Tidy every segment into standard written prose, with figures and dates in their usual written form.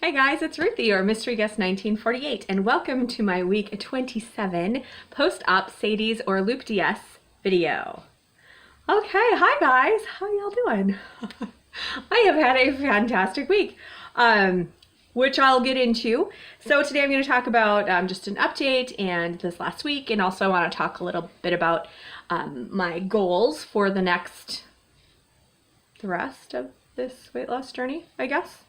Hi guys, it's Ruthie, or Mystery Guest 1948, and welcome to my week 27 post-op SADI-S or Loop DS video. Okay, hi guys, how y'all doing? I have had a fantastic week, which I'll get into. So today I'm going to talk about just an update and this last week, and also I want to talk a little bit about my goals for the rest of this weight loss journey, I guess.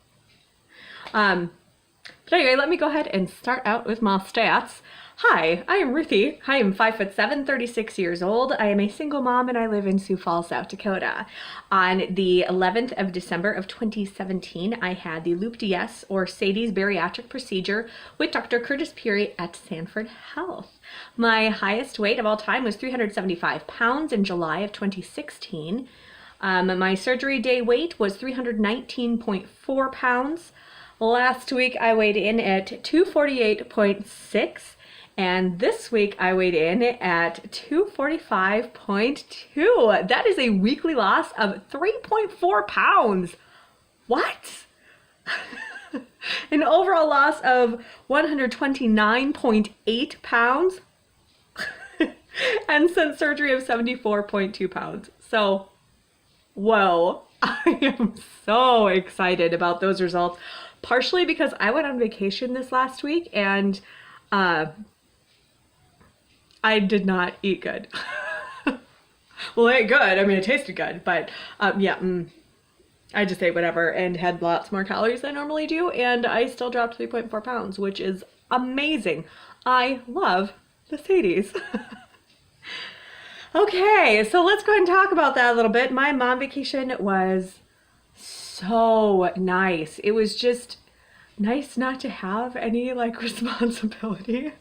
But anyway, let me go ahead and start out with my stats. Hi, I am Ruthie. I am 5'7", 36 years old. I am a single mom and I live in Sioux Falls, South Dakota. On the 11th of December of 2017, I had the Loop DS or SADI-S bariatric procedure with Dr. Curtis Peary at Sanford Health. My highest weight of all time was 375 pounds in July of 2016. My surgery day weight was 319.4 pounds. Last week I weighed in at 248.6, and this week I weighed in at 245.2. That is a weekly loss of 3.4 pounds. What? An overall loss of 129.8 pounds. And since surgery of 74.2 pounds. So, whoa. I am so excited about those results. Partially because I went on vacation this last week and I did not eat good. Well, it ate good. I mean, it tasted good, but I just ate whatever and had lots more calories than I normally do, and I still dropped 3.4 pounds, which is amazing. I love the SADI-S. Okay, so let's go ahead and talk about that a little bit. My mom vacation was so nice. It was just nice not to have any responsibility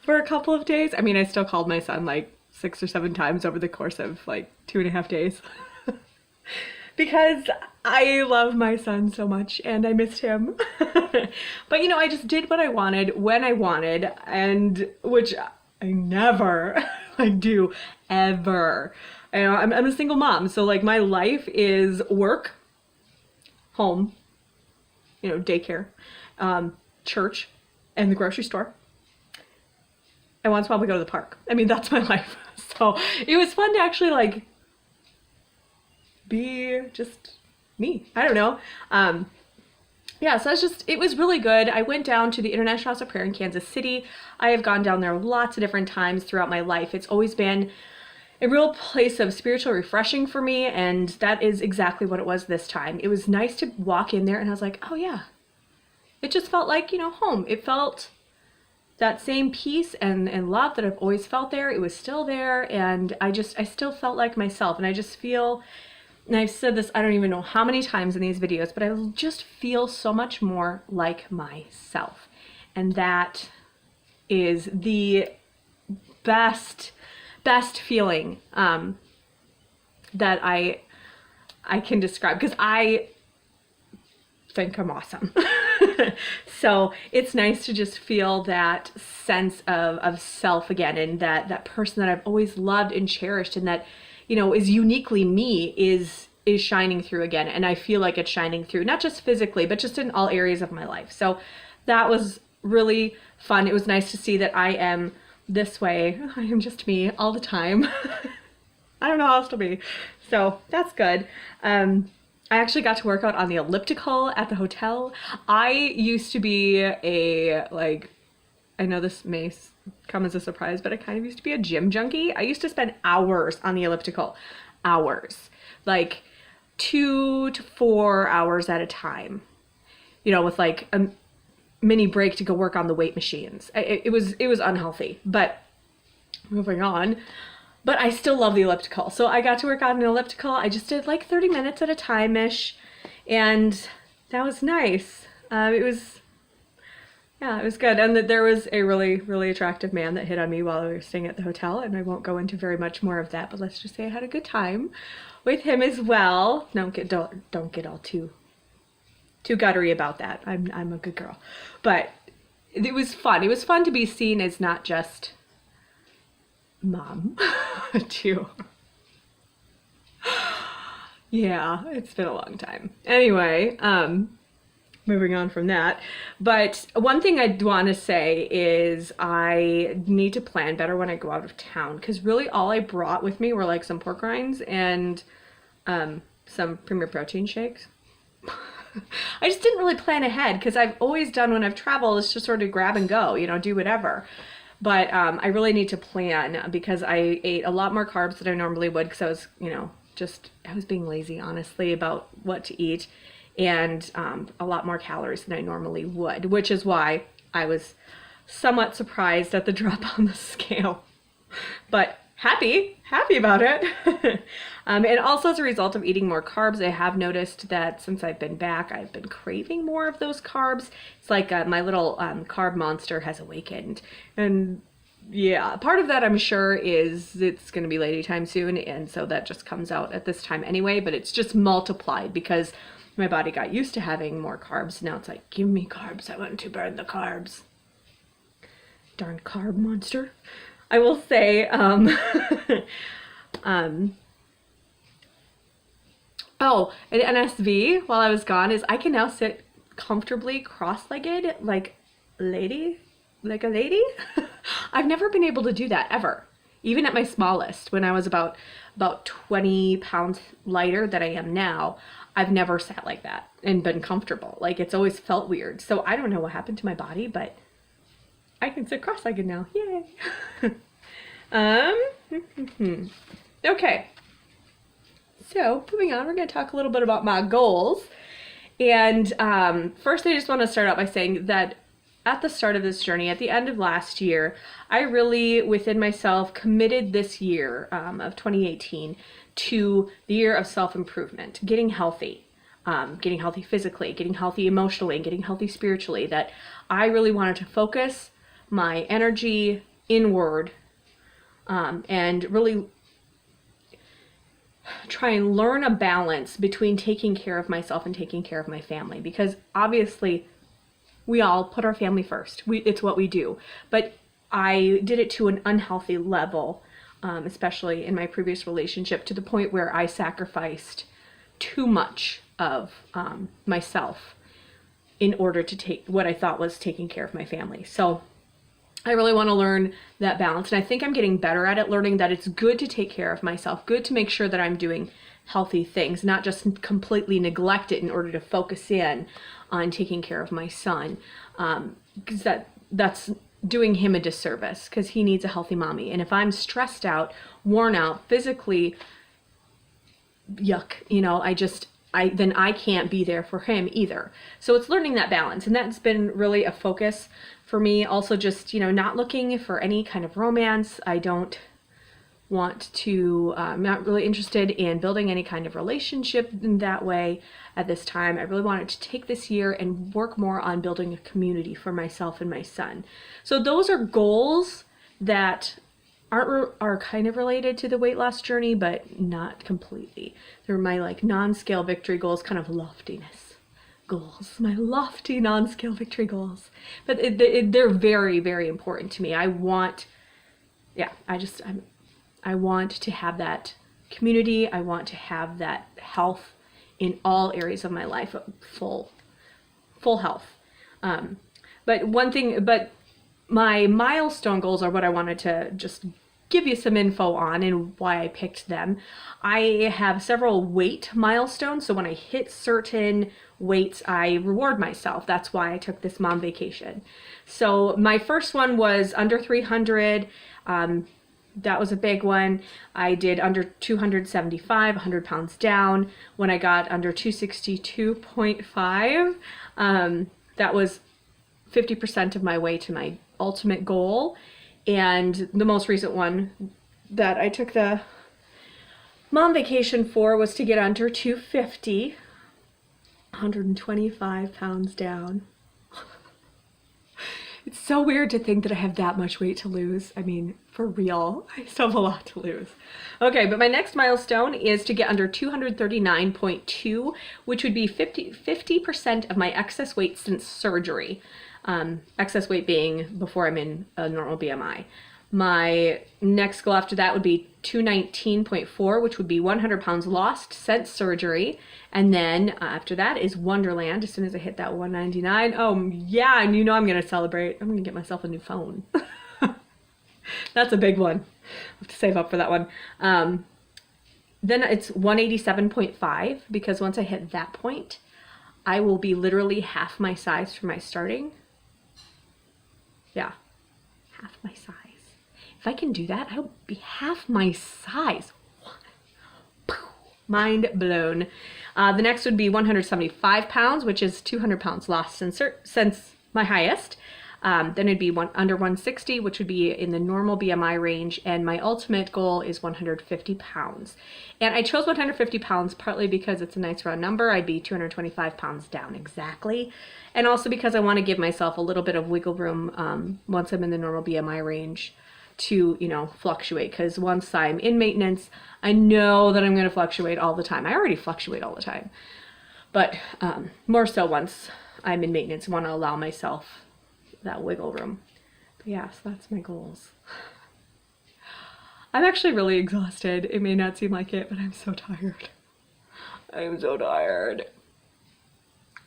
for a couple of days. I mean, I still called my son 6 or 7 times over the course of 2.5 days because I love my son so much and I missed him. But I just did what I wanted when I wanted, and which I never do ever. I'm a single mom, so my life is work, home, daycare, church, and the grocery store. And once in a while we go to the park. I mean, that's my life. So it was fun to actually be just me. I don't know. Yeah, so it was really good. I went down to the International House of Prayer in Kansas City. I have gone down there lots of different times throughout my life. It's always been a real place of spiritual refreshing for me, and that is exactly what it was this time. It was nice to walk in there and I was like, oh yeah. It just felt like, home. It felt that same peace and love that I've always felt there. It was still there, and I still felt like myself, and I just feel, and I've said this I don't even know how many times in these videos, but I just feel so much more like myself. And that is the best feeling that I can describe, because I think I'm awesome. So it's nice to just feel that sense of self again, and that person that I've always loved and cherished, and that is uniquely me is shining through again. And I feel like it's shining through, not just physically, but just in all areas of my life. So that was really fun. It was nice to see that I am this way. I am just me all the time. I don't know how else to be. So that's good. I actually got to work out on the elliptical at the hotel. I used to be I know this may come as a surprise, but I kind of used to be a gym junkie. I used to spend hours on the elliptical. Hours. 2 to 4 hours at a time. With a mini break to go work on the weight machines. It was unhealthy, but moving on. But I still love the elliptical. So I got to work on an elliptical. I just did 30 minutes at a time-ish, and that was nice. It was good. And there was a really, really attractive man that hit on me while we were staying at the hotel, and I won't go into very much more of that, but let's just say I had a good time with him as well. Don't get all too guttery about that. I'm a good girl. But it was fun. It was fun to be seen as not just mom too. Yeah, it's been a long time. Anyway, moving on from that. But one thing I want to say is I need to plan better when I go out of town, because really all I brought with me were like some pork rinds and some Premier Protein shakes. I just didn't really plan ahead, because I've always done when I've traveled is just sort of grab and go, you know, do whatever. But I really need to plan, because I ate a lot more carbs than I normally would, because I was, you know, I was being lazy, honestly, about what to eat, and a lot more calories than I normally would, which is why I was somewhat surprised at the drop on the scale, but happy about it. And also as a result of eating more carbs, I have noticed that since I've been back, I've been craving more of those carbs. It's like my little carb monster has awakened. And yeah, part of that I'm sure is it's going to be lady time soon, and so that just comes out at this time anyway, but it's just multiplied because my body got used to having more carbs. Now it's like, give me carbs, I want to burn the carbs. Darn carb monster. I will say, oh, an NSV while I was gone is I can now sit comfortably cross-legged like a lady. I've never been able to do that ever. Even at my smallest, when I was about 20 pounds lighter than I am now, I've never sat like that and been comfortable. Like, it's always felt weird. So I don't know what happened to my body, but I can sit cross-legged now. Yay. Okay. So moving on, we're going to talk a little bit about my goals. And first, I just want to start out by saying that at the start of this journey, at the end of last year, I really, within myself, committed this year of 2018 to the year of self-improvement, getting healthy physically, getting healthy emotionally, and getting healthy spiritually, that I really wanted to focus my energy inward and really try and learn a balance between taking care of myself and taking care of my family, because obviously we all put our family first. It's what we do. But I did it to an unhealthy level, especially in my previous relationship, to the point where I sacrificed too much of myself in order to take what I thought was taking care of my family. So I really want to learn that balance. And I think I'm getting better at it, learning that it's good to take care of myself, good to make sure that I'm doing healthy things, not just completely neglect it in order to focus in on taking care of my son, because that's doing him a disservice, because he needs a healthy mommy. And if I'm stressed out, worn out, physically, yuck, you know, then I can't be there for him either. So it's learning that balance, and that's been really a focus for me. Also, just, you know, not looking for any kind of romance. I don't want to, I'm not really interested in building any kind of relationship in that way at this time. I really wanted to take this year and work more on building a community for myself and my son. So those are goals that are kind of related to the weight loss journey, but not completely. They're my like non-scale victory goals, kind of loftiness goals, my lofty non-scale victory goals. But they're very, very important to me. I want to have that community. I want to have that health in all areas of my life, full health. But my milestone goals are what I wanted to just give you some info on and why I picked them. I have several weight milestones. So when I hit certain weights, I reward myself. That's why I took this mom vacation. So my first one was under 300. That was a big one. I did under 275, 100 pounds down. When I got under 262.5, that was 50% of my way to my ultimate goal. And the most recent one that I took the mom vacation for was to get under 250, 125 pounds down. It's so weird to think that I have that much weight to lose. I mean, for real, I still have a lot to lose. Okay, but my next milestone is to get under 239.2, which would be 50% of my excess weight since surgery. Excess weight being before I'm in a normal BMI. My next goal after that would be 219.4, which would be 100 pounds lost since surgery. And then after that is Wonderland. As soon as I hit that 199, oh yeah, and you know I'm gonna celebrate. I'm gonna get myself a new phone. That's a big one. I have to save up for that one. Then it's 187.5, because once I hit that point, I will be literally half my size for my starting. Yeah, half my size. If I can do that, I'll be half my size. Mind blown. The next would be 175 pounds, which is 200 pounds lost since my highest. Then it'd be under 160, which would be in the normal BMI range. And my ultimate goal is 150 pounds. And I chose 150 pounds partly because it's a nice round number. I'd be 225 pounds down exactly. And also because I want to give myself a little bit of wiggle room once I'm in the normal BMI range to, you know, fluctuate. Because once I'm in maintenance, I know that I'm going to fluctuate all the time. I already fluctuate all the time. But more so once I'm in maintenance, I want to allow myself that wiggle room. But yeah, so that's my goals. I'm actually really exhausted. It may not seem like it, but I'm so tired. I'm so tired.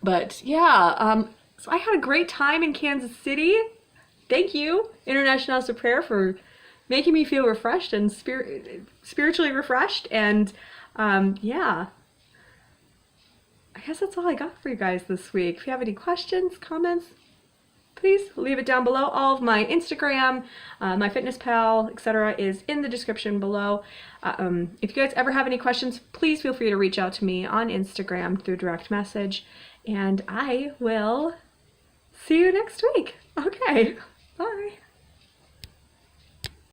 But yeah, so I had a great time in Kansas City. Thank you, International House of Prayer, for making me feel refreshed and spiritually refreshed. And yeah, I guess that's all I got for you guys this week. If you have any questions, comments, please leave it down below. All of my Instagram, MyFitnessPal, etc. is in the description below. If you guys ever have any questions, please feel free to reach out to me on Instagram through direct message. And I will see you next week. Okay, bye.